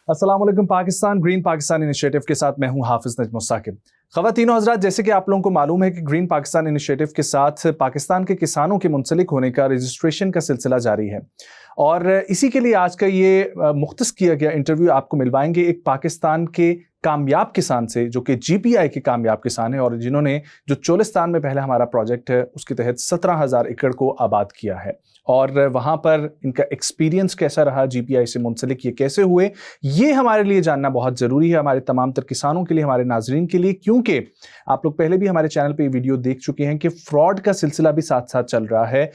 अस्सलाम वालेकुम Pakistan. Green Pakistan initiative के साथ मैं हूं हाफिज नजम साकिब। ख़वातीन और हज़रात, जैसे कि आप लोगों को मालूम है कि ग्रीन पाकिस्तान इनिशिएटिव के साथ पाकिस्तान के किसानों के मुंसलिक होने का रजिस्ट्रेशन का सिलसिला जारी है और इसी के लिए आज का ये मुख्तस किया गया इंटरव्यू आपको मिलवाएंगे एक पाकिस्तान के कामयाब किसान से, जो कि GPI के कामयाब किसान है और जिन्होंने जो चोलिस्तान में पहले हमारा प्रोजेक्ट है उसके तहत 17,000 एकड़ को आबाद किया है और वहाँ पर इनका एक्सपीरियंस कैसा रहा, GPI से मुंसलिक ये कैसे हुए, ये हमारे लिए जानना बहुत ज़रूरी है, हमारे तमाम तर किसानों के लिए, हमारे नाजरीन के लिए, क्योंकि आप लोग पहले भी हमारे चैनल पे ये वीडियो देख चुके हैं कि फ्रॉड का सिलसिला भी साथ साथ चल रहा है।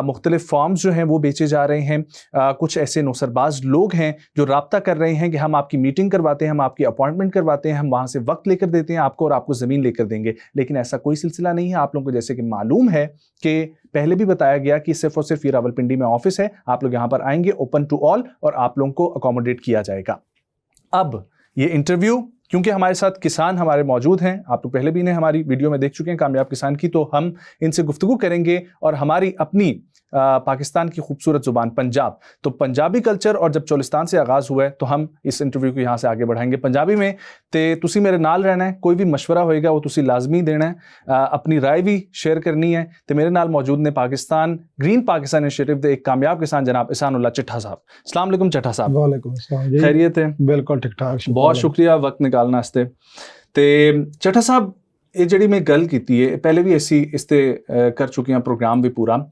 मुख्तलिफ फॉर्म्स जो हैं वो बेचे जा रहे हैं। कुछ ऐसे नौसरबाज लोग हैं जो राब्ता कर रहे हैं कि हम आपकी मीटिंग करवाते हैं, हम आपकी अपॉइंटमेंट करवाते हैं, हम वहाँ से वक्त लेकर देते हैं आपको और आपको ज़मीन लेकर देंगे, लेकिन ऐसा कोई सिलसिला नहीं है। आप लोगों को जैसे कि मालूम है कि पहले भी बताया गया कि सिर्फ और सिर्फ ये रावलपिंडी में ऑफिस है, आप लोग यहाँ पर आएंगे, ओपन टू ऑल, और आप लोगों को अकोमोडेट किया जाएगा। अब ये इंटरव्यू, क्योंकि हमारे साथ किसान हमारे मौजूद हैं, आप लोग पहले भी इन्हें हमारी वीडियो में देख चुके हैं कामयाब किसान की, तो हम इनसे गुफ्तगू करेंगे और हमारी अपनी पाकिस्तान की खूबसूरत ज़ुबान पंजाब, तो पंजाबी कल्चर और जब चोलिस्तान से आगाज़ हुआ है तो हम इस इंटरव्यू को यहाँ से आगे बढ़ाएंगे पंजाबी में। तो तुसी मेरे नाल रहना है, कोई भी मशवरा होएगा वो तुसी लाजमी देना है, अपनी राय भी शेयर करनी है। तो मेरे नाल मौजूद ने पाकिस्तान ग्रीन पाकिस्तान इनिशिएटिव के एक कामयाब किसान जनाब एहसानुल्लाह चिट्ठा साहब। अस्सलाम वालेकुम चिट्ठा साहब। वालेकुम अस्सलाम जी, खैरियत है? बिल्कुल ठीक ठाक, बहुत शुक्रिया वक्त निकालने वास्ते। ते चिट्ठा साहब, ये जड़ी मैं गल की है पहले भी ऐसी इसते कर चुके हैं प्रोग्राम भी पूरा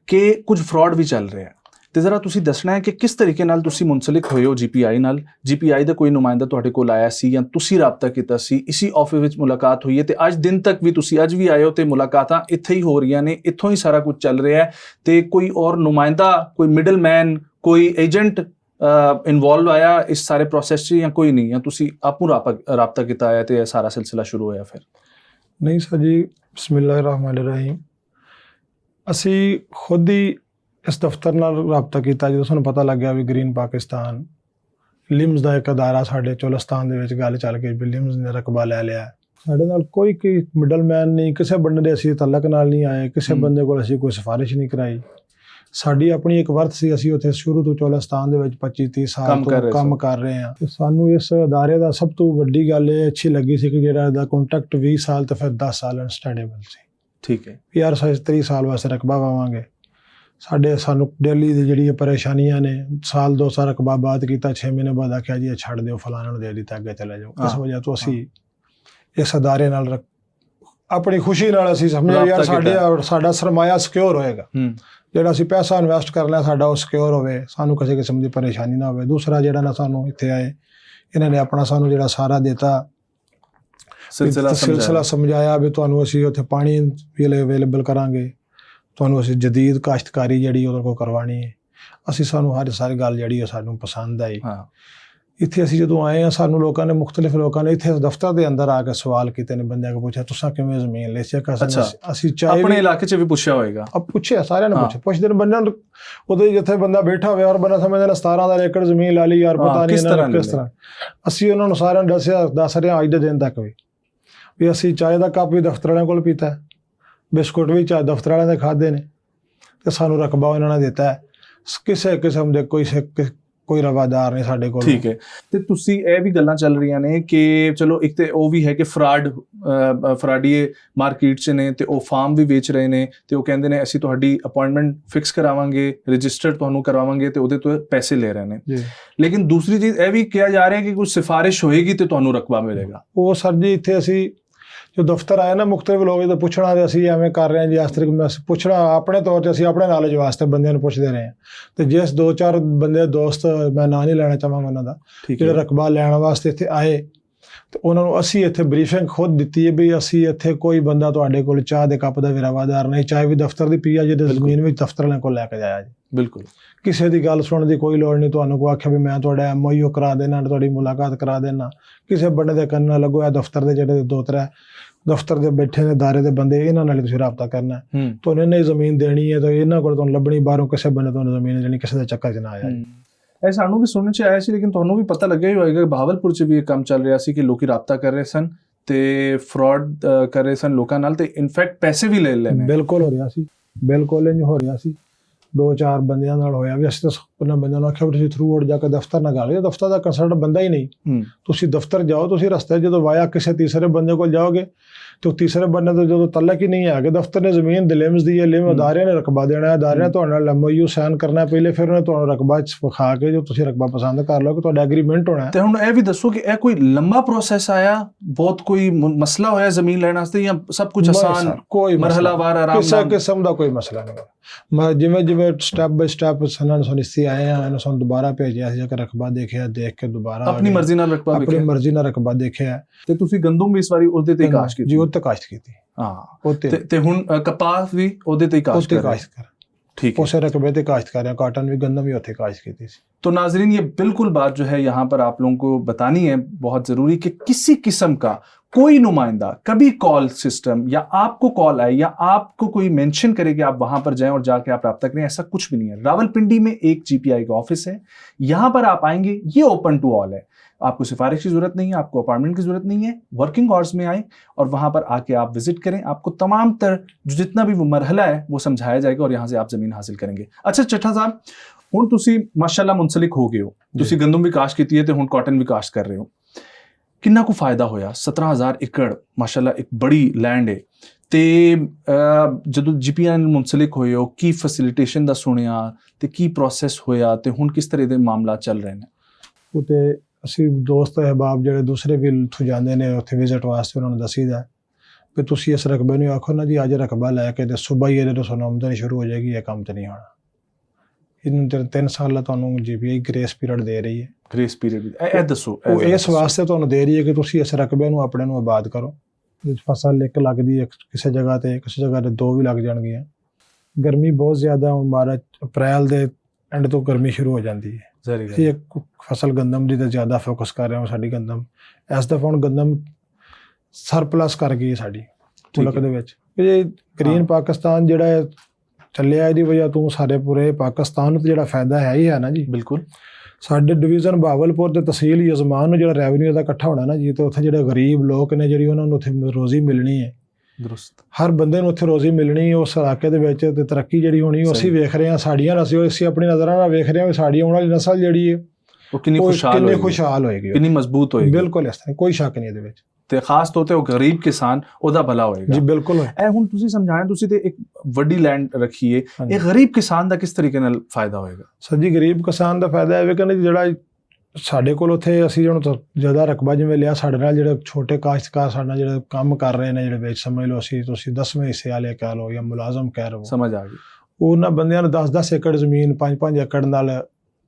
कि कुछ फ्रॉड भी चल रहे हैं, तो जरा तुसी दसना है कि किस तरीके नाल तुसी मुंसलिक होए हो GPI नाल, GPI दा कोई नुमाइंदा तुहाडे कोल आया सी या तुसी राबता कीता सी, इसी ऑफिस विच मुलाकात हुई है ते अज दिन तक भी तुसी अज भी आए हो ते मुलाकातां इत्थे ही हो रही ने, इत्थों ही सारा कुछ चल रहा है, ते कोई और नुमाइंदा, कोई मिडल मैन, कोई एजेंट इन्वॉल्व आया इस सारे प्रोसेस च या कोई नहीं, या तुसी आपू राबता कीता आया ते सारा सिलसिला शुरू होया? फिर नहीं सर जी, बिस्मिल्लाहिर्रहमानिर्रहीम। असी खुद ही इस दफ्तर नाल राबता किया जो सानू पता लग गया भी ग्रीन पाकिस्तान लिम्स का एक अदारा साडे चोलिस्तान दे विच गल चल गई भी लिम्स ने रकबा ले लिया। साडे नाल कोई मिडल मैन नहीं, किसी बंदे दे असी तलक नाल नहीं आए, किसी बंदे कोल असी कोई सिफारिश नहीं कराई। साडी अपनी एक वर्थ सी, असी उत्थे शुरू तो चोलिस्तान दे विच 25-30 साल तो काम कर रहे हैं। ते सानू इस अदारे दा सब तो वड्डी गल ये अच्छी लगी सी कि जेड़ा इहदा कॉन्ट्रैक्ट 20 साल ते फिर 10 साल अनस्टेडेबल सी। ठीक है यार 30 साल वास्ते रकबा पावांगे, सानू डेली दी जिहड़ी परेशानियां ने, साल 2 साल रकबा बाद कीता, 6 महीने बाद आख्या जी छड़ दिओ, फलाना दे दिता, अगे चले जाओ। इस वजह तो असी इस अदारे नाल अपनी खुशी नाल असी समझे यार साडा सरमाया सिक्योर होएगा, ਜਿਹੜਾ ਅਸੀਂ ਪੈਸਾ ਇਨਵੈਸਟ ਕਰਨਾ ਸਾਡਾ ਉਹ ਸਿਕਿਉਰ ਹੋਵੇ, ਸਾਨੂੰ ਕਿਸੇ ਕਿਸਮ ਦੀ ਪਰੇਸ਼ਾਨੀ ਨਾ ਹੋਵੇ। ਦੂਸਰਾ ਜਿਹੜਾ ਨਾ ਸਾਨੂੰ ਇੱਥੇ ਆਏ ਇਹਨਾਂ ਨੇ ਆਪਣਾ ਸਾਨੂੰ ਜਿਹੜਾ ਸਾਰਾ ਦਿੱਤਾ ਸਿਲਸਿਲਾ ਸਮਝਾਇਆ ਵੀ ਤੁਹਾਨੂੰ ਅਸੀਂ ਉੱਥੇ ਪਾਣੀ ਵੀ ਅਵੇਲੇਬਲ ਕਰਾਂਗੇ, ਤੁਹਾਨੂੰ ਅਸੀਂ ਜਦੀਦ ਕਾਸ਼ਤਕਾਰੀ ਜਿਹੜੀ ਉਹਦੇ ਕੋਲ ਕਰਵਾਉਣੀ ਹੈ। ਅਸੀਂ ਸਾਨੂੰ ਹਰ ਸਾਰੀ ਗੱਲ ਜਿਹੜੀ ਉਹ ਸਾਨੂੰ ਪਸੰਦ ਆਈ। ਇੱਥੇ ਅਸੀਂ ਜਦੋਂ ਆਏ ਆ ਸਾਨੂੰ ਲੋਕਾਂ ਨੇ, ਮੁਖਤਲਿਫ ਲੋਕਾਂ ਨੇ ਇੱਥੇ ਦਫ਼ਤਰ ਦੇ ਅੰਦਰ ਆ ਕੇ ਸਵਾਲ ਕੀਤੇ ਨੇ, ਬੰਦਿਆਂ ਕੋਲ ਪੁੱਛਿਆ ਤੁਸੀਂ ਕਿਵੇਂ ਜ਼ਮੀਨ ਲਈ ਸੀ? ਅਸੀਂ ਚਾਹੇ ਆਪਣੇ ਇਲਾਕੇ 'ਚ ਵੀ ਪੁੱਛਿਆ ਹੋਏਗਾ, ਪੁੱਛਿਆ ਸਾਰਿਆਂ ਨੇ ਪੁੱਛਦੇ ਨੇ ਬੰਦਿਆਂ ਨੂੰ। ਉਹਦੇ ਜਿੱਥੇ ਬੰਦਾ ਬੈਠਾ ਹੋਇਆ ਔਰ ਬੰਦਾ ਸਮਝਦਾ ਨਾ 17,000 ਏਕੜ ਜ਼ਮੀਨ ਲਾ ਲਈ ਯਾਰ, ਪਤਾ ਨਹੀਂ ਇਹਨਾਂ ਨੂੰ ਕਿਸ ਤਰ੍ਹਾਂ। ਅਸੀਂ ਉਹਨਾਂ ਨੂੰ ਸਾਰਿਆਂ ਨੂੰ ਦੱਸ ਰਹੇ ਅੱਜ ਦੇ ਦਿਨ ਤੱਕ ਵੀ ਅਸੀਂ ਚਾਹ ਦਾ ਕੱਪ ਵੀ ਦਫ਼ਤਰ ਵਾਲਿਆਂ ਕੋਲ ਪੀਤਾ, ਬਿਸਕੁਟ ਵੀ ਚਾਹ ਦਫ਼ਤਰ ਵਾਲਿਆਂ ਦੇ ਖਾਦੇ ਨੇ, ਤੇ ਸਾਨੂੰ ਰਕਬਾ ਇਹਨਾਂ ਨੇ ਦਿੱਤਾ। ਕਿਸੇ ਕਿਸਮ ਦੇ ਕੋਈ ਰਵਾਦਾਰ ਨਹੀਂ ਸਾਡੇ ਕੋਲ। ਠੀਕ ਹੈ, ਤੇ ਤੁਸੀਂ ਇਹ ਵੀ ਗੱਲਾਂ ਚੱਲ ਰਹੀਆਂ ਨੇ ਕਿ ਚਲੋ ਇੱਕ ਤੇ ਉਹ ਵੀ ਹੈ ਕਿ ਫਰਾਡੀਏ ਮਾਰਕੀਟ 'ਚ ਨੇ ਤੇ ਉਹ ਫਾਰਮ ਵੀ ਵੇਚ ਰਹੇ ਨੇ, ਤੇ ਉਹ ਕਹਿੰਦੇ ਨੇ ਅਸੀਂ ਤੁਹਾਡੀ ਅਪਾਇੰਟਮੈਂਟ ਫਿਕਸ ਕਰਾਵਾਂਗੇ, ਰਜਿਸਟਰਡ ਤੁਹਾਨੂੰ ਕਰਵਾਵਾਂਗੇ, ਤੇ ਉਹਦੇ ਤੋਂ ਪੈਸੇ ਲੈ ਰਹੇ ਨੇ। ਲੇਕਿਨ ਦੂਸਰੀ ਚੀਜ਼ ਇਹ ਵੀ ਕਿਹਾ ਜਾ ਰਿਹਾ ਹੈ ਕਿ ਕੁਝ ਸਿਫਾਰਿਸ਼ ਹੋਏਗੀ ਤੇ ਤੁਹਾਨੂੰ ਰਕਬਾ ਮਿਲੇਗਾ। ਉਹ ਸਰ ਜੀ ਇੱਥੇ ਅਸੀਂ ਜੋ ਦਫ਼ਤਰ ਆਏ ਨਾ ਮੁਖਤਲਿਫ ਲੋਕ ਜਦੋਂ ਪੁੱਛਣਾ ਤੇ ਅਸੀਂ ਐਵੇਂ ਕਰ ਰਹੇ ਹਾਂ ਜੀ, ਇਸ ਤਰੀਕੇ ਪੁੱਛਣਾ ਆਪਣੇ ਤੌਰ 'ਤੇ ਅਸੀਂ ਆਪਣੇ ਨੌਲੇਜ ਵਾਸਤੇ ਬੰਦਿਆਂ ਨੂੰ ਪੁੱਛਦੇ ਰਹੇ ਹਾਂ। ਤੇ ਜਿਸ 2-4 ਬੰਦੇ ਦੋਸਤ, ਮੈਂ ਨਾਂ ਨਹੀਂ ਲੈਣਾ ਚਾਹਾਂਗਾ ਉਹਨਾਂ ਦਾ, ਜਿਹੜੇ ਰਕਬਾ ਲੈਣ ਵਾਸਤੇ ਇੱਥੇ ਆਏ, ਤੇ ਉਹਨਾਂ ਨੂੰ ਅਸੀਂ ਇੱਥੇ ਬਰੀਫਿੰਗ ਖੁਦ ਦਿੱਤੀ ਹੈ ਵੀ ਅਸੀਂ ਇੱਥੇ ਕੋਈ ਬੰਦਾ ਤੁਹਾਡੇ ਕੋਲ ਚਾਹ ਦੇ ਕੱਪ ਦਾ ਵੀ ਰਵਾਦਾਰ ਨਹੀਂ, ਚਾਹੇ ਵੀ ਦਫ਼ਤਰ ਦੀ ਪੀ ਆ ਜਿਹਦੇ ਜ਼ਮੀਨ ਵਿੱਚ ਦਫ਼ਤਰ ਵਾਲਿਆਂ ਕੋਲ ਲੈ ਕੇ ਜਾਇਆ ਜੀ। ਬਿਲਕੁਲ ਕਿਸੇ ਦੀ ਗੱਲ ਸੁਣਨ ਦੀ ਕੋਈ ਲੋੜ ਨਹੀਂ। ਤੁਹਾਨੂੰ ਕੋਈ ਆਖਿਆ ਵੀ ਮੈਂ ਤੁਹਾਡਾ MOU ਕਰਾ ਦੇਣਾ, ਤੁਹਾਡੀ ਮੁਲਾਕਾਤ ਕਰਾ ਦੇਣਾ, ਕਿਸੇ ਬੰਦੇ ਦੇ ਕੰਨ ਨਾਲ ਲੱਗੋ। ਦਫ਼ਤਰ ਦੇ ਜਿਹੜੇ 2-3 ਦਫ਼ਤਰ ਦੇ ਬੈਠੇ ਨੇ ਅਦਾਰੇ ਦੇ ਬੰਦੇ, ਇਹਨਾਂ ਨਾਲ ਤੁਸੀਂ ਰਾਬਤਾ ਕਰਨਾ। ਤੁਹਾਨੂੰ ਇਹਨੇ ਜ਼ਮੀਨ ਦੇਣੀ ਹੈ ਤਾਂ ਇਹਨਾਂ ਕੋਲ ਤੁਹਾਨੂੰ ਲੱਭਣੀ, ਬਾਹਰੋਂ ਕਿਸੇ ਬੰਦੇ ਤੁਹਾਨੂੰ ਜ਼ਮੀਨ ਦੇਣੀ, ਕਿਸੇ ਦੇ ਚੱਕਰ 'ਚ ਨਾ ਆਇਆ। ਇਹ ਸਾਨੂੰ ਵੀ ਸੁਣਨ 'ਚ ਆਇਆ ਸੀ, ਲੇਕਿਨ ਤੁਹਾਨੂੰ ਵੀ ਪਤਾ ਲੱਗਿਆ ਹੀ ਹੋਏਗਾ ਬਹਾਵਲਪੁਰ 'ਚ ਵੀ ਇਹ ਕੰਮ ਚੱਲ ਰਿਹਾ ਸੀ ਕਿ ਲੋਕੀ ਰਾਬਤਾ ਕਰ ਰਹੇ ਸਨ ਤੇ ਫਰਾਡ ਕਰ ਰਹੇ ਸਨ ਲੋਕਾਂ ਨਾਲ, ਤੇ ਇਨਫੈਕਟ ਪੈਸੇ ਵੀ ਲੈ ਲੈਣੇ। ਬਿਲਕੁਲ ਹੋ ਰਿਹਾ ਸੀ, ਬਿਲਕੁਲ ਇੰਝ ਹੋ ਰਿਹਾ ਸੀ। 2-4 ਬੰਦਿਆਂ ਨਾਲ ਹੋਇਆ ਵੀ ਅਸੀਂ ਤਾਂ ਉਹਨਾਂ ਬੰਦਿਆਂ ਨੂੰ ਆਖਿਆ ਵੀ ਤੁਸੀਂ ਥਰੂ ਆਊਟ ਜਾ ਕੇ ਦਫ਼ਤਰ ਨਾਲ ਗੱਲ ਕਰੋ। ਦਫ਼ਤਰ ਦਾ ਕੰਸਲਟ ਬੰਦਾ ਹੀ ਨਹੀਂ। ਤੁਸੀਂ ਦਫ਼ਤਰ ਜਾਓ, ਤੁਸੀਂ ਰਸਤੇ ਜਦੋਂ ਵਾਇਆ ਕਿਸੇ ਤੀਸਰੇ ਬੰਦੇ ਕੋਲ ਜਾਓਗੇ ਤੇ ਉਹ ਤੀਸਰੇ ਬੰਦੇ ਤੋਂ ਜਦੋਂ ਤਲਕ ਹੀ ਨਹੀਂ ਆ ਕਿ ਦਫ਼ਤਰ ਨੇ ਜ਼ਮੀਨ ਦੇ ਲਿਮਸ ਦੀ ਹੈ, ਲਿਮ ਅਦਾਰਿਆਂ ਨੇ ਰਕਬਾ ਦੇਣਾ ਹੈ, ਅਦਾਰਿਆਂ ਨੇ ਤੁਹਾਡੇ ਨਾਲ MOU ਸਾਈਨ ਕਰਨਾ ਪਹਿਲੇ, ਫਿਰ ਉਹਨੇ ਤੁਹਾਨੂੰ ਰਕਬਾ ਵਿਖਾ ਕੇ ਜੋ ਤੁਸੀਂ ਰਕਬਾ ਪਸੰਦ ਕਰ ਲਓ ਕਿ ਤੁਹਾਡਾ ਐਗਰੀਮੈਂਟ ਹੋਣਾ ਹੈ। ਤੇ ਹੁਣ ਇਹ ਵੀ ਦੱਸੋ ਕਿ ਇਹ ਕੋਈ ਲੰਮਾ ਪ੍ਰੋਸੈਸ ਆਇਆ, ਬਹੁਤ ਕੋਈ ਮਸਲਾ ਹੋਇਆ ਜ਼ਮੀਨ ਲੈਣ ਵਾਸਤੇ, ਜਾਂ ਸਭ ਕੁਝ ਆਸਾਨ ਕੋਈ ਮਰਹਲਾਵਾਰ ਆਰਾਮ ਨਾਲ? ਕਿਸੇ ਕਿਸਮ ਦਾ ਕੋਈ ਮਸਲਾ ਨਹੀਂ। ਜਿਵੇਂ ਸਟੈਪ ਬਾਈ ਸਟੈਪ ਸਾਨੂੰ ਇੱਥੇ ਆਏ ਆ, ਇਹਨੂੰ ਸਾਨੂੰ ਦੁਬਾਰਾ ਭੇਜਿਆ ਸੀ ਕਿ ਰਕਬਾ ਦੇਖਿਆ, ਦੇਖ ਕੇ ਦੁਬਾਰਾ ਆਪਣੀ ਮਰਜ਼ੀ ਨਾਲ ਰਕਬਾ ਆਪਣੀ ਮਰਜ਼ੀ ਨਾਲ ਰਕਬਾ ਦੇਖਿਆ। ਤੇ ਤੁਸੀਂ ਗੰਦਮ ਵੀ ਇਸ ਵਾਰੀ ਉਹਦੇ ਤੇ ਕਾਸ਼ਤ ਕੀਤੀ? ਜੀ ਉਹ ਤੇ ਕਾਸ਼ਤ ਕੀਤੀ। ਹਾਂ, ਤੇ ਹੁਣ ਕਪਾਸ ਵੀ ਉਹਦੇ ਤੇ ਕਾਸ਼ਤ ਕਰ। ठीक है, उसे रकबे पे काश्त कर रहे हैं, कॉटन भी गंदम भी होते काश्त की थी। तो नाजरीन, ये बिल्कुल बात जो है यहाँ पर आप लोगों को बतानी है बहुत जरूरी कि किसी किस्म का कोई नुमाइंदा कभी कॉल सिस्टम या आपको कॉल आए या आपको कोई मेंशन करे कि आप वहां पर जाएं और जाके आप रब्ता करें, ऐसा कुछ भी नहीं है। रावलपिंडी में एक GPI का ऑफिस है, यहाँ पर आप आएंगे, ये ओपन टू ऑल है। आपको सिफारिश की जरूरत नहीं है, आपको अपॉइंटमेंट की जरूरत नहीं है। वर्किंग आवर्स में आए और वहां पर आके आप विजिट करें, आपको तमाम जितना भी वो मरहला है वो समझाया जाएगा और यहाँ से आप जमीन हासिल करेंगे। अच्छा ਚੱਠਾ ਸਾਹਿਬ, ਹੁਣ ਤੁਸੀਂ ਮਾਸ਼ਾਅੱਲਾ ਮੁਨਸਲਿਕ ਹੋ ਗਏ ਹੋ, ਤੁਸੀਂ ਗੰਦਮ ਵੀ ਕਾਸ਼ਤ ਕੀਤੀ ਹੈ ਤੇ ਹੁਣ ਕਾਟਨ ਵੀ ਕਾਸ਼ਤ ਕਰ ਰਹੇ ਹੋ। ਕਿੰਨਾ ਕੁ ਫਾਇਦਾ ਹੋਇਆ? 17,000 ਏਕੜ ਮਾਸ਼ਾਅੱਲਾ ਇੱਕ ਬੜੀ ਲੈਂਡ ਹੈ। ਤੇ ਜਦੋਂ GPI ਨਾਲ ਮੁਨਸਲਿਕ ਹੋਏ ਹੋ, ਕੀ ਫੈਸਿਲਿਟੇਸ਼ਨ ਦਾ ਸੁਣਿਆ ਤੇ ਕੀ ਪ੍ਰੋਸੈਸ ਹੋਇਆ ਤੇ ਹੁਣ ਕਿਸ ਤਰ੍ਹਾਂ ਦੇ ਮਾਮਲਾ ਚੱਲ ਰਹੇ ਨੇ? ਉਹ ਤੇ ਅਸੀਂ ਦੋਸਤ ਅਹਿਬਾਬ ਜਿਹੜੇ ਦੂਸਰੇ ਵੀ ਉੱਥੋਂ ਜਾਂਦੇ ਨੇ ਉੱਥੇ ਵਿਜ਼ਿਟ ਵਾਸਤੇ, ਉਹਨਾਂ ਨੂੰ ਦੱਸੀਦਾ ਵੀ ਤੁਸੀਂ ਇਸ ਰਕਬੇ ਨੂੰ ਆਖੋ ਨਾ ਜੀ ਅੱਜ ਰਕਬਾ ਲੈ ਕੇ ਤੇ ਸੁਬਾਹ ਹੀ ਇਹਦੇ ਤੋਂ ਸਾਨੂੰ ਆਮਦਨੀ ਸ਼ੁਰੂ ਹੋ ਜਾਏਗੀ, ਇਹ ਕੰਮ ਤੇ ਨਹੀਂ ਹੋਣਾ। ਇਹਨੂੰ 3 ਸਾਲ ਦਾ ਤੁਹਾਨੂੰ GPI ਗ੍ਰੇਸ ਪੀਰੀਅਡ ਦੇ ਰਹੀ ਹੈ। ਗ੍ਰੇਸ ਪੀਰੀਅਡ ਇਹ ਦੱਸੋ? ਉਹ ਇਸ ਵਾਸਤੇ ਤੁਹਾਨੂੰ ਦੇ ਰਹੀ ਹੈ ਕਿ ਤੁਸੀਂ ਇਸ ਰਕਬੇ ਨੂੰ ਆਪਣੇ ਨੂੰ ਆਬਾਦ ਕਰੋ। ਫਸਲ ਇੱਕ ਲੱਗਦੀ ਹੈ ਕਿਸੇ ਜਗ੍ਹਾ ਤੇ, ਕਿਸੇ ਜਗ੍ਹਾ ਤੇ 2 ਵੀ ਲੱਗ ਜਾਣਗੀਆਂ। ਗਰਮੀ ਬਹੁਤ ਜ਼ਿਆਦਾ, ਹੁਣ ਮਾਰਚ ਅਪ੍ਰੈਲ ਦੇ ਐਂਡ ਤੋਂ ਗਰਮੀ ਸ਼ੁਰੂ ਹੋ ਜਾਂਦੀ ਹੈ। ਅਸੀਂ ਇੱਕ ਫਸਲ ਗੰਦਮ ਦੀ ਤਾਂ ਜ਼ਿਆਦਾ ਫੋਕਸ ਕਰ ਰਹੇ ਹਾਂ। ਸਾਡੀ ਗੰਦਮ ਇਸ ਦਫਾ ਹੁਣ ਗੰਦਮ ਸਰਪਲਸ ਕਰ ਗਈ ਸਾਡੀ ਮੁਲਕ ਦੇ ਵਿੱਚ। ਇਹ ਗ੍ਰੀਨ ਪਾਕਿਸਤਾਨ ਜਿਹੜਾ ਚੱਲਿਆ, ਇਹਦੀ ਵਜ੍ਹਾ ਤੋਂ ਸਾਰੇ ਪੂਰੇ ਪਾਕਿਸਤਾਨ ਨੂੰ ਜਿਹੜਾ ਫਾਇਦਾ ਹੈ ਹੀ ਹੈ ਨਾ ਜੀ। ਬਿਲਕੁਲ। ਸਾਡੇ ਡਿਵੀਜ਼ਨ ਬਹਾਵਲਪੁਰ ਤੇ ਤਹਿਸੀਲ ਯਜ਼ਮਾਨ ਨੂੰ ਜਿਹੜਾ ਰੈਵਨਿਊ ਦਾ ਇਕੱਠਾ ਹੋਣਾ ਨਾ ਜੀ, ਤੇ ਉੱਥੇ ਜਿਹੜੇ ਗਰੀਬ ਲੋਕ ਨੇ ਜਿਹੜੀ ਉਹਨਾਂ ਨੂੰ ਉੱਥੇ ਰੋਜ਼ੀ ਮਿਲਣੀ ਹੈ। ਦਰੁਸਤ। ਹਰ ਬੰਦੇ ਨੂੰ ਉੱਥੇ ਰੋਜ਼ੀ ਮਿਲਣੀ, ਉਸ ਇਲਾਕੇ ਦੇ ਵਿੱਚ ਤੇ ਤਰੱਕੀ ਜਿਹੜੀ ਹੋਣੀ ਉਹ ਅਸੀਂ ਵੇਖ ਰਹੇ ਹਾਂ। ਸਾਡੀਆਂ ਅਸੀਂ ਆਪਣੀ ਨਜ਼ਰਾਂ ਨਾਲ ਵੇਖ ਰਹੇ ਹਾਂ ਵੀ ਸਾਡੀ ਆਉਣ ਵਾਲੀ ਨਸਲ ਜਿਹੜੀ ਹੈ ਉਹ ਕਿੰਨੀ ਖੁਸ਼ਹਾਲ ਹੋਏਗੀ, ਕਿੰਨੀ ਮਜ਼ਬੂਤ ਹੋਏਗੀ। ਬਿਲਕੁਲ, ਇਸ ਤਰ੍ਹਾਂ ਕੋਈ ਸ਼ੱਕ ਨਹੀਂ ਇਹਦੇ ਵਿੱਚ। ਤੇ ਖਾਸ ਤੌਰ ਤੇ ਉਹ ਗਰੀਬ ਕਿਸਾਨ, ਉਹਦਾ ਭਲਾ ਹੋਏਗਾ। ਜੀ ਬਿਲਕੁਲ। ਇਹ ਹੁਣ ਤੁਸੀਂ ਸਮਝਾਇਆ, ਤੁਸੀਂ ਤੇ ਇੱਕ ਵੱਡੀ ਲੈਂਡ ਰੱਖੀ ਹੈ, ਇਹ ਗਰੀਬ ਕਿਸਾਨ ਦਾ ਕਿਸ ਤਰੀਕੇ ਨਾਲ ਫਾਇਦਾ ਹੋਏਗਾ? ਸਰ ਜੀ, ਗਰੀਬ ਕਿਸਾਨ ਦਾ ਫਾਇਦਾ ਇਹ ਵੇਖਣਾ ਜਿਹੜਾ ਸਾਡੇ ਕੋਲ ਉੱਥੇ ਅਸੀਂ ਹੁਣ ਜ਼ਿਆਦਾ ਰਕਬਾ ਜਿਵੇਂ ਲਿਆ, ਸਾਡੇ ਨਾਲ ਜਿਹੜੇ ਛੋਟੇ ਕਾਸ਼ਤਕਾਰ ਸਾਡੇ ਨਾਲ ਜਿਹੜੇ ਕੰਮ ਕਰ ਰਹੇ ਨੇ, ਜਿਹੜੇ ਵਿੱਚ ਸਮਝ ਲਓ ਤੁਸੀਂ 10ਵੇਂ ਹਿੱਸੇ ਵਾਲੇ ਕਹਿ ਲਓ ਜਾਂ ਮੁਲਾਜ਼ਮ ਕਹਿ ਲਓ, ਸਮਝ ਆ ਗਈ। ਉਹਨਾਂ ਬੰਦਿਆਂ ਨੇ 10-10 ਏਕੜ ਜ਼ਮੀਨ, 5-5 ਏਕੜ ਨਾਲ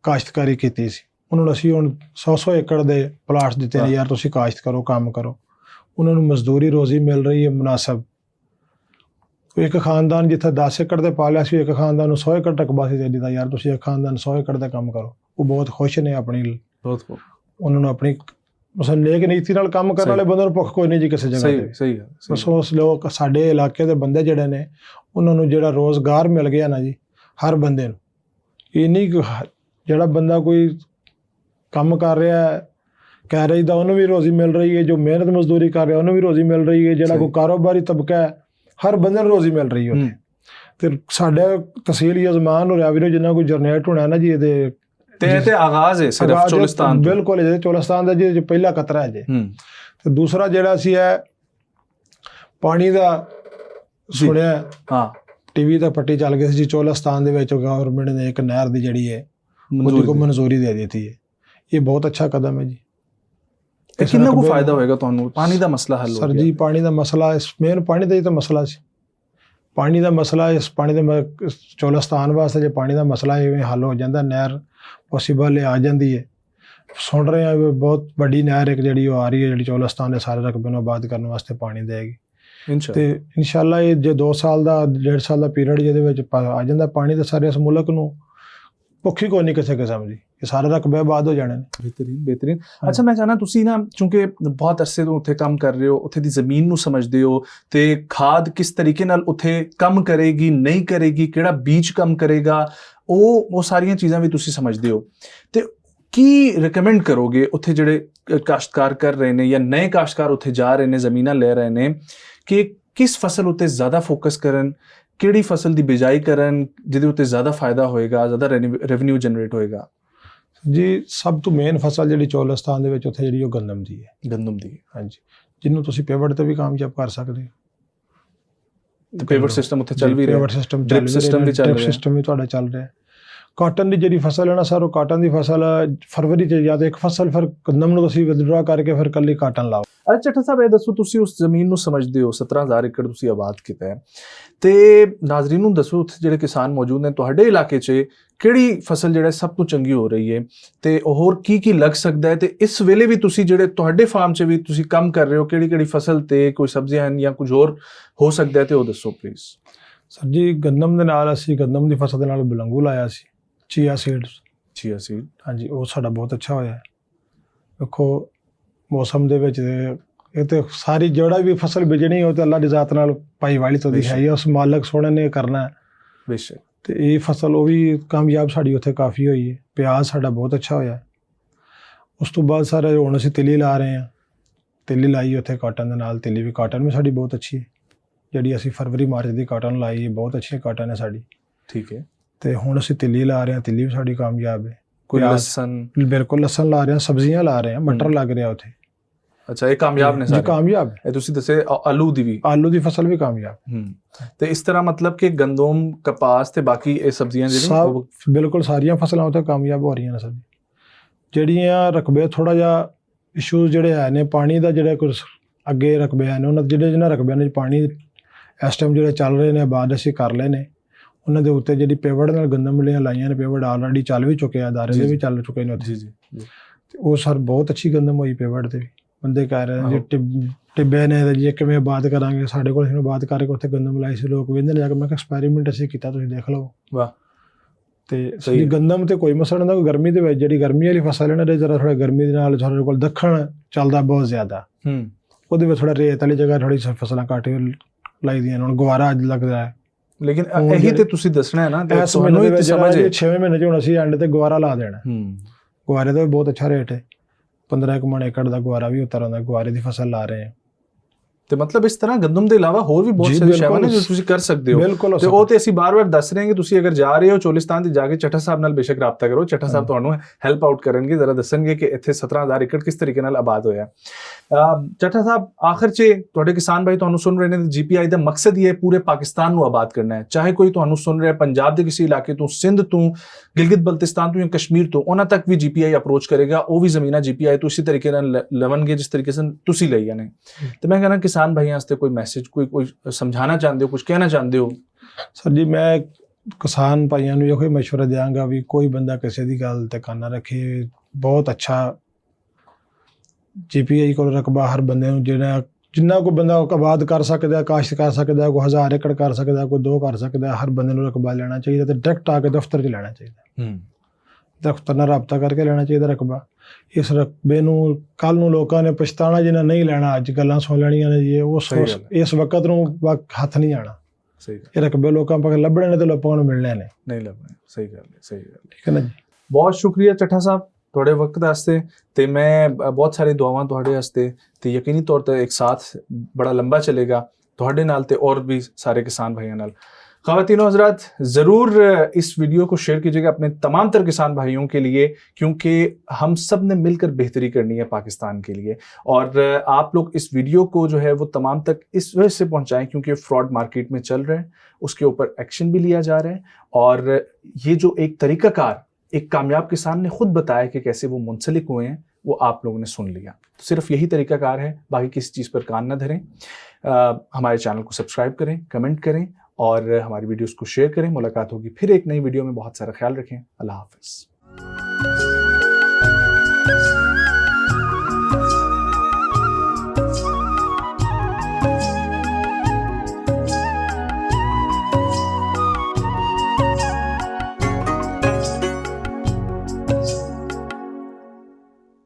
ਕਾਸ਼ਤਕਾਰੀ ਕੀਤੀ ਸੀ। ਉਹਨਾਂ ਨੂੰ ਅਸੀਂ ਹੁਣ 100 ਏਕੜ ਦੇ ਪਲਾਟਸ ਦਿੱਤੇ ਨੇ, ਯਾਰ ਤੁਸੀਂ ਕਾਸ਼ਤ ਕਰੋ, ਕੰਮ ਕਰੋ। ਉਹਨਾਂ ਨੂੰ ਮਜ਼ਦੂਰੀ ਰੋਜ਼ੀ ਮਿਲ ਰਹੀ ਹੈ ਮੁਨਾਸਬ। ਇੱਕ ਖਾਨਦਾਨ ਜਿੱਥੇ 10 ਏਕੜ ਦੇ ਪਾ ਲਿਆ ਸੀ, ਇੱਕ ਖਾਨਦਾਨ ਨੂੰ 100 ਏਕੜ ਰਕਬਾ ਸੀ ਦੇ ਦਿੱਤਾ, ਯਾਰ ਤੁਸੀਂ ਇੱਕ ਖਾਨਦਾਨ 100 ਏਕੜ ਦਾ ਕੰਮ ਕਰੋ। ਉਹ ਬਹੁਤ ਖੁਸ਼ ਨੇ ਆਪਣੀ, ਉਹਨਾਂ ਨੂੰ ਆਪਣੀ ਨੇਕ ਨੀਤੀ ਨਾਲ ਕੰਮ ਕਰਨ ਵਾਲੇ ਬੰਦੇ ਨੂੰ ਭੁੱਖ ਕੋਈ ਨਹੀਂ ਜੀ ਕਿਸੇ ਜਗ੍ਹਾ ਤੇ। ਸਹੀ ਹੈ। ਬਸ ਉਸ ਲੋਕ ਸਾਡੇ ਇਲਾਕੇ ਦੇ ਬੰਦੇ ਜਿਹੜੇ ਨੇ, ਉਹਨਾਂ ਨੂੰ ਜਿਹੜਾ ਰੋਜ਼ਗਾਰ ਮਿਲ ਗਿਆ ਨਾ ਜੀ, ਹਰ ਬੰਦੇ ਨੂੰ। ਇਹ ਨਹੀਂ ਜਿਹੜਾ ਬੰਦਾ ਕੋਈ ਕੰਮ ਕਰ ਰਿਹਾ ਕਹਿ ਰਹੀ ਦਾ ਉਹਨੂੰ ਵੀ ਰੋਜ਼ੀ ਮਿਲ ਰਹੀ ਹੈ, ਜੋ ਮਿਹਨਤ ਮਜ਼ਦੂਰੀ ਕਰ ਰਿਹਾ ਉਹਨੂੰ ਵੀ ਰੋਜ਼ੀ ਮਿਲ ਰਹੀ ਹੈ, ਜਿਹੜਾ ਕੋਈ ਕਾਰੋਬਾਰੀ ਤਬਕਾ ਹੈ ਹਰ ਬੰਦੇ ਨੂੰ ਰੋਜ਼ੀ ਮਿਲ ਰਹੀ ਹੈ। ਤੇ ਸਾਡੇ ਤਹਿਸੀਲ ਯਜ਼ਮਾਨ ਨੂੰ ਰੈਵਨਿਊ ਜਿੰਨਾ ਕੋਈ ਜਨਰੇਟ ਹੋਣਾ ਨਾ ਜੀ, ਇਹਦੇ ਤੇ ਆਗਾਜ਼ ਹੈ ਸਿਰਫ ਚੋਲਿਸਤਾਨ। ਬਿਲਕੁਲ, ਇਹਦੇ ਚੋਲਿਸਤਾਨ ਦਾ ਜੀ ਪਹਿਲਾ ਕਤਰਾ ਹੈ ਜੀ। ਤੇ ਦੂਸਰਾ ਜਿਹੜਾ ਸੀ ਹੈ ਪਾਣੀ ਦਾ, ਸੁਣਿਆ TV ਤੇ ਪੱਟੀ ਚੱਲ ਗਈ ਸੀ ਜੀ, ਚੋਲਿਸਤਾਨ ਦੇ ਵਿੱਚ ਗਵਰਨਮੈਂਟ ਨੇ ਇੱਕ ਨਹਿਰ ਦੀ ਜਿਹੜੀ ਹੈ ਉਹਦੀ ਕੋ ਮਨਜ਼ੂਰੀ ਦੇ ਦਿੱਤੀ ਹੈ। ਇਹ ਬਹੁਤ ਅੱਛਾ ਕਦਮ ਹੈ ਜੀ। ਕਿੰਨਾ ਕੁ ਫਾਇਦਾ ਹੋਏਗਾ ਤੁਹਾਨੂੰ? ਪਾਣੀ ਦਾ ਮਸਲਾ ਹੱਲ ਹੋ ਗਿਆ? ਸਰ ਜੀ, ਪਾਣੀ ਦਾ ਮਸਲਾ, ਮੇਨ ਪਾਣੀ ਦਾ ਹੀ ਤਾਂ ਮਸਲਾ ਸੀ। ਪਾਣੀ ਦਾ ਮਸਲਾ, ਇਸ ਪਾਣੀ ਦੇ ਚੋਲਿਸਤਾਨ ਵਾਸਤੇ ਜੇ ਪਾਣੀ ਦਾ ਮਸਲਾ ਇਵੇਂ ਹੱਲ ਹੋ ਜਾਂਦਾ, ਨਹਿਰ ਪੋਸੀਬਲ ਆ ਜਾਂਦੀ ਹੈ। ਸੁਣ ਰਹੇ ਹਾਂ ਬਹੁਤ ਵੱਡੀ ਨਹਿਰ ਇੱਕ ਜਿਹੜੀ ਉਹ ਆ ਰਹੀ ਹੈ, ਜਿਹੜੀ ਚੋਲਿਸਤਾਨ ਦੇ ਸਾਰੇ ਰਕਬੇ ਨੂੰ ਆਬਾਦ ਕਰਨ ਵਾਸਤੇ ਪਾਣੀ ਦੇਗੀ। ਤੇ ਇਨਸ਼ਾਅੱਲਾ ਇਹ ਜੇ 2 ਸਾਲ ਦਾ 1.5 ਸਾਲ ਦਾ ਪੀਰੀਅਡ ਜਿਹਦੇ ਵਿੱਚ ਆ ਜਾਂਦਾ ਪਾਣੀ ਦੇ ਸਾਰੇ ਇਸ ਮੁਲਕ ਨੂੰ ਭੁੱਖੀ ਕੋਈ ਨਹੀਂ ਕਿਸੇ ਕਿਸਮ ਦੀ, ਇਹ ਸਾਰੇ ਰਕਬੇ ਆਬਾਦ ਹੋ ਜਾਣੇ ਨੇ। ਬਿਹਤਰੀਨ। ਅੱਛਾ, ਮੈਂ ਚਾਹਨਾ ਤੁਸੀਂ ਨਾ, ਕਿਉਂਕਿ ਬਹੁਤ ਅਰਸੇ ਤੋਂ ਉੱਥੇ ਕੰਮ ਕਰ ਰਹੇ ਹੋ, ਉੱਥੇ ਦੀ ਜ਼ਮੀਨ ਨੂੰ ਸਮਝਦੇ ਹੋ ਤੇ ਖਾਦ ਕਿਸ ਤਰੀਕੇ ਨਾਲ ਉੱਥੇ ਕੰਮ ਕਰੇਗੀ, ਨਹੀਂ ਕਰੇਗੀ, ਕਿਹੜਾ ਬੀਜ ਕੰਮ ਕਰੇਗਾ, ਉਹ ਸਾਰੀਆਂ ਚੀਜ਼ਾਂ ਵੀ ਤੁਸੀਂ ਸਮਝਦੇ ਹੋ। ਤੇ ਕੀ ਰਿਕਮੈਂਡ ਕਰੋਗੇ ਉੱਥੇ ਜਿਹੜੇ ਕਾਸ਼ਤਕਾਰ ਕਰ ਰਹੇ ਨੇ ਜਾਂ ਨਵੇਂ ਕਾਸ਼ਤਕਾਰ ਉੱਥੇ ਜਾ ਰਹੇ ਨੇ, ਜ਼ਮੀਨਾਂ ਲੈ ਰਹੇ ਨੇ, ਕਿ ਕਿਸ ਫਸਲ ਉੱਤੇ ਜ਼ਿਆਦਾ ਫੋਕਸ ਕਰਨ, ਕਿਹੜੀ ਫਸਲ ਦੀ ਬਿਜਾਈ ਕਰਨ ਜਿਹਦੇ ਉੱਤੇ ਜ਼ਿਆਦਾ ਫਾਇਦਾ ਹੋਏਗਾ, ਜ਼ਿਆਦਾ ਰੈਵਨਿਊ ਜਨਰੇਟ ਹੋਏਗਾ? ਜੀ ਸਭ ਤੋਂ ਮੇਨ ਫਸਲ ਜਿਹੜੀ ਚੋਲਿਸਤਾਨ ਦੇ ਵਿੱਚ ਉੱਥੇ ਜਿਹੜੀ ਉਹ ਗੰਦਮ ਦੀ ਹੈ। ਗੰਦਮ ਦੀ, ਹਾਂਜੀ, ਜਿਹਨੂੰ ਤੁਸੀਂ ਪਿਵਟ ਤੇ ਵੀ ਕਾਮਯਾਬ ਕਰ ਸਕਦੇ ਹੋ। ਤੇ ਪਿਵਟ ਸਿਸਟਮ ਉੱਥੇ ਚੱਲ ਵੀ ਰਿਹਾ, ਪਿਵਟ ਸਿਸਟਮ ਡ੍ਰਿਪ ਸਿਸਟਮ ਵੀ ਚੱਲ ਰਿਹਾ, ਸਿਸਟਮ ਵੀ ਤੁਹਾਡਾ ਚੱਲ ਰਿਹਾ। ਕਾਟਨ ਦੀ ਜਿਹੜੀ ਫਸਲ ਹੈ ਨਾ ਸਰ, ਉਹ ਕਾਟਨ ਦੀ ਫਸਲ ਫਰਵਰੀ 'ਚ ਜਾਂ ਤਾਂ ਇੱਕ ਫਸਲ ਫਿਰ ਗੰਦਮ ਨੂੰ ਤੁਸੀਂ ਵਿਦਡਰਾ ਕਰਕੇ ਫਿਰ ਕੱਲੀ ਕਾਟਨ ਲਾਓ। ਅੱਛਾ ਚੱਠਾ ਸਾਹਿਬ, ਇਹ ਦੱਸੋ ਤੁਸੀਂ ਉਸ ਜ਼ਮੀਨ ਨੂੰ ਸਮਝਦੇ ਹੋ, 17,000 ਏਕੜ ਤੁਸੀਂ ਆਬਾਦ ਕੀਤਾ ਹੈ, ਤੇ ਨਾਜ਼ਰੀਨ ਨੂੰ ਦੱਸੋ ਉੱਥੇ ਜਿਹੜੇ ਕਿਸਾਨ ਮੌਜੂਦ ਨੇ ਤੁਹਾਡੇ ਇਲਾਕੇ 'ਚ ਕਿਹੜੀ ਫਸਲ ਜਿਹੜਾ ਸਭ ਤੋਂ ਚੰਗੀ ਹੋ ਰਹੀ ਹੈ ਤੇ ਹੋਰ ਕੀ ਲੱਗ ਸਕਦਾ ਹੈ, ਤੇ ਇਸ ਵੇਲੇ ਵੀ ਤੁਸੀਂ ਜਿਹੜੇ ਤੁਹਾਡੇ ਫਾਰਮ 'ਚ ਵੀ ਤੁਸੀਂ ਕੰਮ ਕਰ ਰਹੇ ਹੋ ਕਿਹੜੀ ਫਸਲ ਤੇ ਕੋਈ ਸਬਜ਼ੀਆਂ ਹਨ ਜਾਂ ਕੁਝ ਹੋਰ ਹੋ ਸਕਦਾ ਹੈ, ਤੇ ਉਹ ਦੱਸੋ ਪਲੀਜ਼। ਸਰ ਜੀ ਗੰਦਮ ਦੇ ਨਾਲ ਅਸੀਂ ਗੰਦਮ ਦੀ ਫਸਲ ਦੇ ਨਾਲ ਬਲੰਗੂ ਲਾਇਆ ਸੀ, ਚੀਆ ਸੀਡ। ਹਾਂਜੀ, ਉਹ ਸਾਡਾ ਬਹੁਤ ਅੱਛਾ ਹੋਇਆ। ਦੇਖੋ ਮੌਸਮ ਦੇ ਵਿੱਚ ਇਹ ਤੇ ਸਾਰੀ ਜਿਹੜਾ ਵੀ ਫਸਲ ਬੀਜਣੀ ਉਹ ਤੇ ਅੱਲਾ ਦੀ ਜ਼ਾਤ ਨਾਲ ਭਾਈਵਾਲੀ ਤੋਂ ਦੀ ਹੈ, ਉਸ ਮਾਲਕ ਸੋਹਣੇ ਨੇ ਕਰਨਾ ਬੇਸ਼ੱਕ। ਤੇ ਇਹ ਫਸਲ ਉਹ ਵੀ ਕਾਮਯਾਬ ਸਾਡੀ ਉੱਥੇ ਕਾਫੀ ਹੋਈ ਹੈ। ਪਿਆਜ਼ ਸਾਡਾ ਬਹੁਤ ਅੱਛਾ ਹੋਇਆ। ਉਸ ਤੋਂ ਬਾਅਦ ਸਰ ਹੁਣ ਅਸੀਂ ਤਿੱਲੀ ਲਾ ਰਹੇ ਹਾਂ, ਤਿੱਲੀ ਲਾਈ ਉੱਥੇ ਕਾਟਨ ਦੇ ਨਾਲ, ਤਿੱਲੀ ਵੀ ਕਾਟਨ ਵੀ ਸਾਡੀ ਬਹੁਤ ਅੱਛੀ ਹੈ। ਜਿਹੜੀ ਅਸੀਂ ਫਰਵਰੀ ਮਾਰਚ ਦੀ ਕਾਟਨ ਲਾਈ ਹੈ, ਬਹੁਤ ਅੱਛੀ ਕਾਟਨ ਹੈ ਸਾਡੀ। ਠੀਕ ਹੈ। ਤੇ ਹੁਣ ਅਸੀਂ ਤਿੱਲੀ ਲਾ ਰਹੇ ਹਾਂ, ਤਿੱਲੀ ਵੀ ਸਾਡੀ ਕਾਮਯਾਬ ਹੈ। ਕੋਈ ਲਸਣ? ਬਿਲਕੁਲ ਲਸਣ ਲਾ ਰਹੇ ਹਾਂ, ਸਬਜ਼ੀਆਂ ਲਾ ਰਹੇ ਹਾਂ, ਮਟਰ ਲੱਗ ਰਿਹਾ ਉੱਥੇ। ਅੱਛਾ, ਇਹ ਕਾਮਯਾਬ ਨੇ ਸਾਰੇ? ਜੀ ਕਾਮਯਾਬ। ਇਹ ਤੁਸੀਂ ਦੱਸੇ ਆਲੂ ਦੀ ਫਸਲ ਵੀ ਕਾਮਯਾਬ। ਤੇ ਇਸ ਤਰ੍ਹਾਂ ਮਤਲਬ ਕਿ ਗੰਦਮ, ਕਪਾਸ ਤੇ ਬਾਕੀ ਇਹ ਸਬਜ਼ੀਆਂ ਜਿਹੜੀਆਂ ਬਿਲਕੁਲ ਸਾਰੀਆਂ ਫਸਲਾਂ ਉੱਥੇ ਕਾਮਯਾਬ ਹੋ ਰਹੀਆਂ ਨੇ ਸਰ। ਜਿਹੜੀਆਂ ਰਕਬੇ ਥੋੜਾ ਜਿਹਾ ਇਸ਼ੂਜ਼ ਜਿਹੜੇ ਹੈ ਨੇ, ਪਾਣੀ ਦਾ ਜਿਹੜਾ ਕੁਝ ਅੱਗੇ ਰਕਬੇ ਹਨ, ਉਹਨਾਂ ਜਿਹਨਾਂ ਰਕਬਿਆਂ ਨੇ ਪਾਣੀ ਇਸ ਟਾਈਮ ਜਿਹੜੇ ਚੱਲ ਰਹੇ ਨੇ ਬਾਅਦ ਅਸੀਂ ਕਰ ਲਏ ਨੇ, ਉਹਨਾਂ ਦੇ ਉੱਤੇ ਜਿਹੜੀ ਪੇਵੜ ਨਾਲ ਗੰਦਮ ਮਿਲੀਆਂ ਲਾਈਆਂ ਨੇ, ਪੇਵੜ ਆਲਰੇਡੀ ਚੱਲ ਵੀ ਚੁੱਕੇ ਆ, ਅਦਾਰੇ ਦੇ ਵੀ ਚੱਲ ਚੁੱਕੇ ਨੇ ਉੱਥੇ। ਤੇ ਉਹ ਸਰ ਬਹੁਤ ਅੱਛੀ ਗੰਦਮ ਹੋਈ ਪੇਵੜ ਤੇ ਵੀ। ਬੰਦੇ ਕਹਿ ਰਹੇ ਨੇ ਜੀ ਟਿੱਬੇ ਨੇ ਜੀ ਕਿਵੇਂ ਆਬਾਦ ਕਰਾਂਗੇ, ਸਾਡੇ ਕੋਲ ਅਸੀਂ ਆਬਾਦ ਕਰਕੇ ਉੱਥੇ ਗੰਦਮ ਲਾਈ ਸੀ, ਲੋਕ ਵੇਂਦੇ ਨੇ ਜਾ ਕੇ। ਮੈਂ ਕਿਹਾ ਐਕਸਪੈਰੀਮੈਂਟ ਅਸੀਂ ਕੀਤਾ, ਤੁਸੀਂ ਦੇਖ ਲਓ। ਵਾਹ। ਤੇ ਗੰਦਮ ਤੇ ਕੋਈ ਮਸਲਾ ਨਹੀਂ, ਗਰਮੀ ਦੇ ਵਿੱਚ ਜਿਹੜੀ ਗਰਮੀ ਵਾਲੀ ਫਸਲ ਹੈ ਨਾ, ਜਰਾ ਥੋੜਾ ਗਰਮੀ ਦੇ ਨਾਲ ਸਾਡੇ ਕੋਲ ਦੱਖਣ ਚੱਲਦਾ ਬਹੁਤ ਜ਼ਿਆਦਾ, ਉਹਦੇ ਵਿੱਚ ਥੋੜਾ ਰੇਤ ਵਾਲੀ ਜਗ੍ਹਾ ਥੋੜੀ ਫਸਲਾਂ ਘੱਟ ਲਾਈ ਦੀਆਂ। ਹੁਣ ਗੁਆਰਾ ਅੱਜ ਲੱਗਦਾ ਹੈ, ਲੇਕਿਨ ਇਹੀ ਤੇ ਤੁਸੀਂ ਦੱਸਣਾ ਹੈ ਨਾ, ਇਸ ਮਹੀਨੇ ਵਿੱਚ 6ਵੇਂ ਮਹੀਨੇ 'ਚ ਹੁਣ ਅਸੀਂ ਐਂਡ ਤੇ ਗੁਆਰਾ ਲਾ ਦੇਣਾ। ਗੁਆਰੇ ਦਾ ਵੀ ਬਹੁਤ ਅੱਛਾ ਰੇਟ ਹੈ, 15 ਮਣ ਏਕੜ ਦਾ ਗੁਆਰਾ ਵੀ ਉਤਰ ਆਉਂਦਾ। ਗੁਆਰੇ ਦੀ ਫਸਲ ਲਾ ਰਹੇ ਹਾਂ। ਤੇ ਮਤਲਬ ਇਸ ਤਰ੍ਹਾਂ ਗੰਦਮ ਦੇ ਇਲਾਵਾ ਹੋਰ ਵੀ ਬਹੁਤ ਸਾਰੀ ਸ਼ੈਵਾਂ ਨੇ ਜੋ ਤੁਸੀਂ ਕਰ ਸਕਦੇ ਹੋ, ਤੇ ਉਹ ਤੇ ਅਸੀਂ ਬਾਰ-ਬਾਰ ਦੱਸ ਰਹੇ ਹਾਂ ਕਿ ਤੁਸੀਂ ਅਗਰ ਜਾ ਰਹੇ ਹੋ ਚੋਲਿਸਤਾਨ ਤੇ ਜਾ ਕੇ ਚੱਠਾ ਸਾਹਿਬ ਨਾਲ ਬੇਸ਼ੱਕ ਰਾਬਤਾ ਕਰੋ। ਚੱਠਾ ਸਾਹਿਬ ਤੁਹਾਨੂੰ ਹੈਲਪ ਆਊਟ ਕਰਨਗੇ, ਜ਼ਰਾ ਦੱਸਣਗੇ ਕਿ ਇੱਥੇ 17,000 ਏਕੜ ਕਿਸ ਤਰੀਕੇ ਨਾਲ ਆਬਾਦ ਹੋਇਆ। ਚੱਠਾ ਸਾਹਿਬ, ਆਖਰ 'ਚ ਤੁਹਾਡੇ ਕਿਸਾਨ ਭਾਈ ਤੁਹਾਨੂੰ ਸੁਣ ਰਹੇ ਨੇ, GPI ਦਾ ਮਕਸਦ ਇਹ ਹੈ ਪੂਰੇ ਪਾਕਿਸਤਾਨ ਨੂੰ ਆਬਾਦ ਕਰਨਾ ਹੈ। ਚਾਹੇ ਕੋਈ ਤੁਹਾਨੂੰ ਸੁਣ ਰਿਹਾ ਪੰਜਾਬ ਦੇ ਕਿਸੇ ਇਲਾਕੇ ਤੋਂ, ਸਿੰਧ ਤੋਂ, ਗਿਲਗਿਤ ਬਲਤਿਸਤਾਨ ਤੋਂ ਜਾਂ ਕਸ਼ਮੀਰ ਤੋਂ, ਉਹਨਾਂ ਤੱਕ ਵੀ GPI ਅਪਰੋਚ ਕਰੇਗਾ। ਉਹ ਵੀ ਜ਼ਮੀਨਾਂ GPI ਤੋਂ ਇਸੇ ਤਰੀਕੇ ਨਾਲ ਲਵਣਗੇ ਜਿਸ ਤਰੀਕੇ ਨਾਲ ਤੁਸੀਂ ਲਈਆਂ ਨੇ। ਤੇ ਮੈਂ ਕਹਿੰਦਾ ਕਿਸਾਨ ਭਾਈਆਂ ਵਾਸਤੇ ਕੋਈ ਮੈਸੇਜ, ਕੋਈ ਸਮਝਾਣਾ ਚਾਹੁੰਦੇ ਹੋ, ਕੁਝ ਕਹਿਣਾ ਚਾਹੁੰਦੇ ਹੋ? ਸਰ ਜੀ ਮੈਂ ਕਿਸਾਨ ਭਾਈਆਂ ਨੂੰ ਇਹੋ ਮਸ਼ਵਰਾ ਦਿਆਂਗਾ ਵੀ ਕੋਈ ਬੰਦਾ ਕਿਸੇ ਦੀ ਗੱਲ ਤੇ ਕੰਨ ਨਾ ਰੱਖੇ। ਬਹੁਤ ਅੱਛਾ GPI ਕੋਲ ਰਕਬਾ ਹਰ ਬੰਦੇ ਨੂੰ ਜਿੰਨਾ ਕੋਈ ਬੰਦਾ ਆਬਾਦ ਕਰ ਸਕਦਾ, ਕਾਸ਼ਤ ਕਰ ਸਕਦਾ, ਕੋਈ 1000 ਏਕੜ ਕਰ ਸਕਦਾ, ਕੋਈ 2 ਕਰ ਸਕਦਾ, ਹਰ ਬੰਦੇ ਨੂੰ ਰਕਬਾ ਲੈਣਾ ਚਾਹੀਦਾ। ਤੇ ਡਾਇਰੈਕਟ ਆ ਕੇ ਦਫ਼ਤਰ 'ਚ ਲੈਣਾ ਚਾਹੀਦਾ, ਦਫ਼ਤਰ ਨਾਲ ਰਾਬਤਾ ਕਰਕੇ ਲੈਣਾ ਚਾਹੀਦਾ ਰਕਬਾ। ਇਸ ਰਕਬੇ ਨੂੰ ਕੱਲ ਨੂੰ ਲੋਕਾਂ ਨੇ ਪਛਤਾਣਾ ਜਿਹਨਾਂ ਨਹੀਂ ਲੈਣਾ, ਅੱਜ ਗੱਲਾਂ ਸੁਣ ਲੈਣੀਆਂ ਨੇ ਜੀ, ਇਸ ਵਕਤ ਨੂੰ ਹੱਥ ਨਹੀਂ ਆਣਾ। ਇਹ ਰਕਬੇ ਲੋਕਾਂ ਪਾਸ ਲੱਭਣੇ ਨੇ ਤੇ ਲੋਕਾਂ ਨੂੰ ਮਿਲਣੇ ਨੇ, ਨਹੀਂ ਲੱਭਣੇ। ਸਹੀ ਗੱਲ ਹੈ। ਠੀਕ ਹੈ ਨਾ ਜੀ। ਬਹੁਤ ਸ਼ੁਕਰੀਆ ਚੱਠਾ ਸਾਹਿਬ ਤੁਹਾਡੇ ਵਕਤ ਵਾਸਤੇ, ਤੇ ਮੈਂ ਬਹੁਤ ਸਾਰੀ ਦੁਆਵਾਂ ਤੁਹਾਡੇ ਵਾਸਤੇ, ਤੇ ਯਕੀਨੀ ਤੌਰ ਤੇ ਇੱਕ ਸਾਥ ਬੜਾ ਲੰਬਾ ਚਲੇਗਾ ਤੁਹਾਡੇ ਨਾਲ ਤੇ और भी सारे किसान भाइयों नाल। ख़वातीनो हज़रात, ज़रूर इस वीडियो को शेयर कीजिएगा अपने तमाम तर किसान भाइयों के लिए, क्योंकि हम सब ने मिलकर बेहतरी करनी है पाकिस्तान के लिए। और आप लोग इस वीडियो को जो है वो तमाम तक इस वजह से पहुंचाएं क्योंकि फ्रॉड मार्केट में चल रहे हैं, उसके ऊपर एक्शन भी लिया जा रहा है। और ये जो एक तरीक़ाकार एक कामयाब किसान ने खुद बताया कि कैसे वो मुंसलिक हुए हैं, वो आप लोगों ने सुन लिया। तो सिर्फ यही तरीक़ाकार है, बाकी किसी चीज़ पर कान न धरें। हमारे चैनल को सब्सक्राइब करें, कमेंट करें और हमारी वीडियोस को शेयर करें। मुलाकात होगी फिर एक नई वीडियो में। बहुत सारा ख्याल रखें। अल्लाह हाफ़िज़।